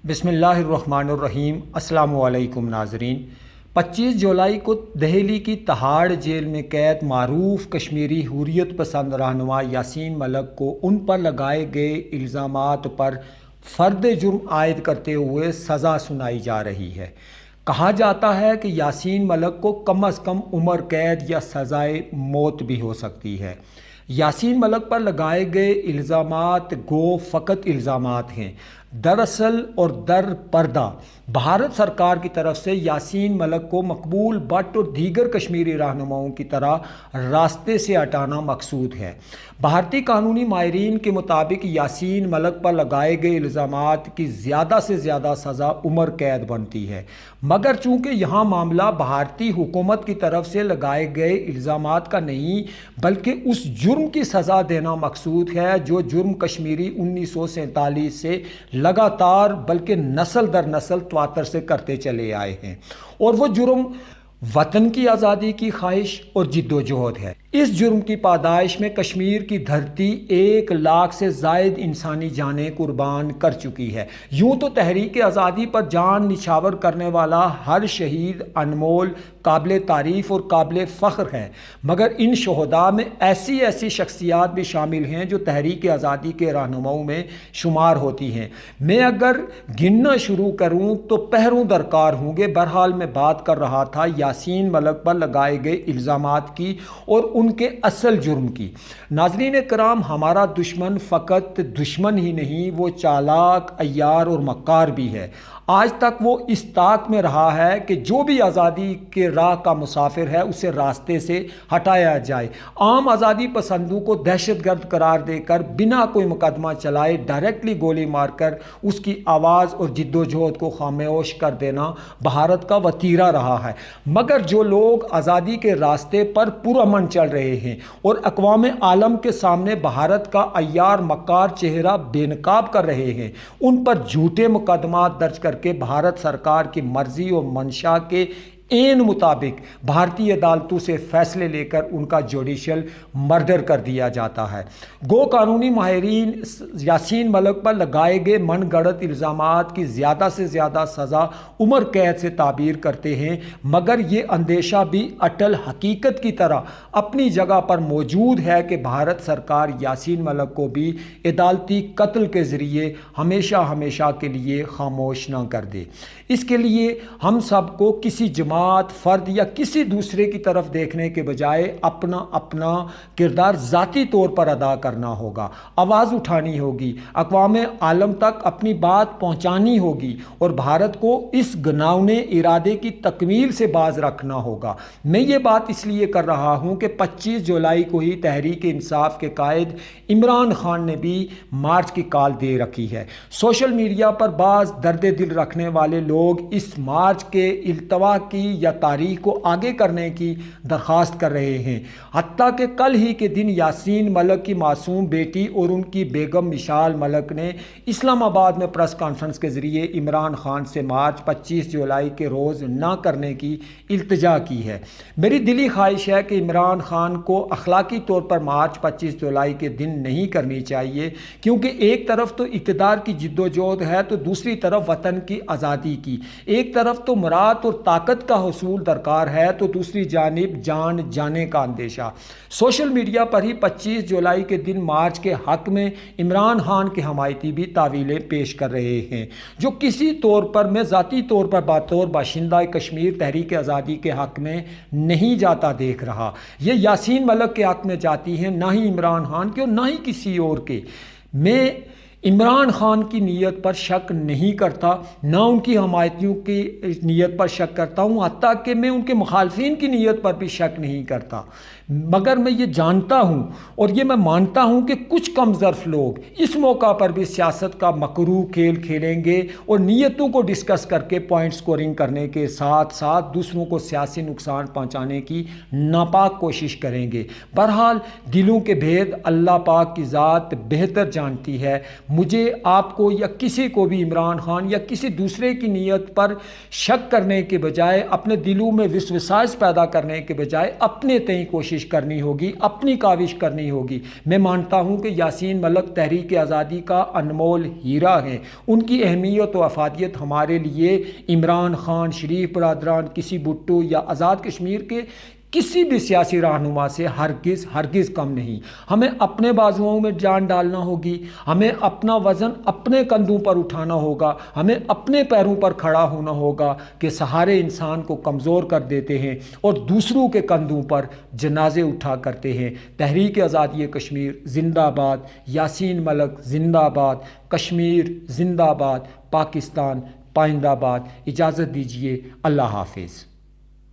بسم اللہ الرحمن الرحیم۔ السلام علیکم ناظرین۔ 25 جولائی کو دہلی کی تہاڑ جیل میں قید معروف کشمیری حریت پسند رہنما یاسین ملک کو ان پر لگائے گئے الزامات پر فرد جرم عائد کرتے ہوئے سزا سنائی جا رہی ہے۔ کہا جاتا ہے کہ یاسین ملک کو کم از کم عمر قید یا سزائے موت بھی ہو سکتی ہے۔ یاسین ملک پر لگائے گئے الزامات گو فقط الزامات ہیں۔ دراصل اور در پردہ بھارت سرکار کی طرف سے یاسین ملک کو مقبول بٹ اور دیگر کشمیری رہنماؤں کی طرح راستے سے ہٹانا مقصود ہے۔ بھارتی قانونی ماہرین کے مطابق یاسین ملک پر لگائے گئے الزامات کی زیادہ سے زیادہ سزا عمر قید بنتی ہے، مگر چونکہ یہاں معاملہ بھارتی حکومت کی طرف سے لگائے گئے الزامات کا نہیں بلکہ اس جرم کی سزا دینا مقصود ہے جو جرم کشمیری 1947 سے لگاتار بلکہ نسل در نسل تواتر سے کرتے چلے آئے ہیں، اور وہ جرم وطن کی آزادی کی خواہش اور جد و جہد ہے۔ اس جرم کی پاداش میں کشمیر کی دھرتی 1 لاکھ سے زائد انسانی جانیں قربان کر چکی ہے۔ یوں تو تحریک آزادی پر جان نچھاور کرنے والا ہر شہید انمول، قابل تعریف اور قابل فخر ہے، مگر ان شہداء میں ایسی شخصیات بھی شامل ہیں جو تحریک آزادی کے رہنماؤں میں شمار ہوتی ہیں۔ میں اگر گننا شروع کروں تو پہروں درکار ہوں گے۔ بہرحال میں بات کر رہا تھا یاسین ملک پر لگائے گئے الزامات کی اور ان کے اصل جرم کی۔ ناظرین کرام، ہمارا دشمن فقط دشمن ہی نہیں، وہ چالاک، عیار اور مکار بھی ہے۔ آج تک وہ اس طاق میں رہا ہے کہ جو بھی آزادی کے راہ کا مسافر ہے اسے راستے سے ہٹایا جائے۔ عام آزادی پسندوں کو دہشت گرد قرار دے کر بنا کوئی مقدمہ چلائے ڈائریکٹلی گولی مار کر اس کی آواز اور جد و جہد کو خاموش کر دینا بھارت کا وتیرہ رہا ہے، مگر جو لوگ آزادی کے راستے پر پرامن چل رہے ہیں اور اقوام عالم کے سامنے بھارت کا عیار مکار چہرہ بے نقاب کر رہے ہیں، ان پر جھوٹے مقدمات درج کر کے بھارت سرکار کی مرضی اور منشا کے عین مطابق بھارتی عدالتوں سے فیصلے لے کر ان کا جوڈیشل مرڈر کر دیا جاتا ہے۔ گو قانونی ماہرین یاسین ملک پر لگائے گئے من گھڑت الزامات کی زیادہ سے زیادہ سزا عمر قید سے تعبیر کرتے ہیں، مگر یہ اندیشہ بھی اٹل حقیقت کی طرح اپنی جگہ پر موجود ہے کہ بھارت سرکار یاسین ملک کو بھی عدالتی قتل کے ذریعے ہمیشہ کے لیے خاموش نہ کر دے۔ اس کے لیے ہم سب کو کسی جماعت، فرد یا کسی دوسرے کی طرف دیکھنے کے بجائے اپنا کردار ذاتی طور پر ادا کرنا ہوگا، آواز اٹھانی ہوگی، اقوام عالم تک اپنی بات پہنچانی ہوگی اور بھارت کو اس گھناؤنے ارادے کی تکمیل سے باز رکھنا ہوگا۔ میں یہ بات اس لیے کر رہا ہوں کہ 25 جولائی کو ہی تحریک انصاف کے قائد عمران خان نے بھی مارچ کی کال دے رکھی ہے۔ سوشل میڈیا پر بعض درد دل رکھنے والے لوگ اس مارچ کے التوا کی یا تاریخ کو آگے کرنے کی درخواست کر رہے ہیں، حتیٰ کہ کل ہی کے دن یاسین ملک کی معصوم بیٹی اور ان کی بیگم مشال ملک نے اسلام آباد میں پریس کانفرنس کے ذریعے عمران خان سے مارچ 25 جولائی کے روز نہ کرنے کی التجا کی ہے۔ میری دلی خواہش ہے کہ عمران خان کو اخلاقی طور پر مارچ 25 جولائی کے دن نہیں کرنی چاہیے، کیونکہ ایک طرف تو اقتدار کی جد و جہد ہے تو دوسری طرف وطن کی آزادی کی، ایک طرف تو مراد اور طاقت کا حصول درکار ہے تو دوسری جانب جان جانے کا اندیشہ۔ سوشل میڈیا پر ہی 25 جولائی کے دن مارچ کے حق میں عمران خان کے حمایتی بھی تعویلیں پیش کر رہے ہیں، جو کسی طور پر میں ذاتی طور پر بطور باشندہ کشمیر تحریک آزادی کے حق میں نہیں جاتا دیکھ رہا۔ یہ یاسین ملک کے حق میں جاتی ہیں، نہ ہی عمران خان کے اور نہ ہی کسی اور کے۔ میں عمران خان کی نیت پر شک نہیں کرتا، نہ ان کی حمایتیوں کی نیت پر شک کرتا ہوں، حتیٰ کہ میں ان کے مخالفین کی نیت پر بھی شک نہیں کرتا، مگر میں یہ جانتا ہوں اور یہ میں مانتا ہوں کہ کچھ کم ظرف لوگ اس موقع پر بھی سیاست کا مکروہ کھیل کھیلیں گے اور نیتوں کو ڈسکس کر کے پوائنٹ سکورنگ کرنے کے ساتھ ساتھ دوسروں کو سیاسی نقصان پہنچانے کی ناپاک کوشش کریں گے۔ بہرحال دلوں کے بھید اللہ پاک کی ذات بہتر جانتی ہے۔ مجھے، آپ کو یا کسی کو بھی عمران خان یا کسی دوسرے کی نیت پر شک کرنے کے بجائے، اپنے دلوں میں وسوساس پیدا کرنے کے بجائے اپنے تئیں کوشش کوشش کرنی ہوگی، اپنی کاوش کرنی ہوگی۔ میں مانتا ہوں کہ یاسین ملک تحریک آزادی کا انمول ہیرا ہیں۔ ان کی اہمیت و افادیت ہمارے لیے عمران خان، شریف برادران، کسی بھٹو یا آزاد کشمیر کے کسی بھی سیاسی رہنما سے ہرگز کم نہیں۔ ہمیں اپنے بازوؤں میں جان ڈالنا ہوگی، ہمیں اپنا وزن اپنے کندھوں پر اٹھانا ہوگا، ہمیں اپنے پیروں پر کھڑا ہونا ہوگا کہ سہارے انسان کو کمزور کر دیتے ہیں اور دوسروں کے کندھوں پر جنازے اٹھا کرتے ہیں۔ تحریک آزادی کشمیر زندہ باد، یاسین ملک زندہ باد، کشمیر زندہ باد، پاکستان پائندہ باد۔ اجازت دیجیے، اللہ حافظ۔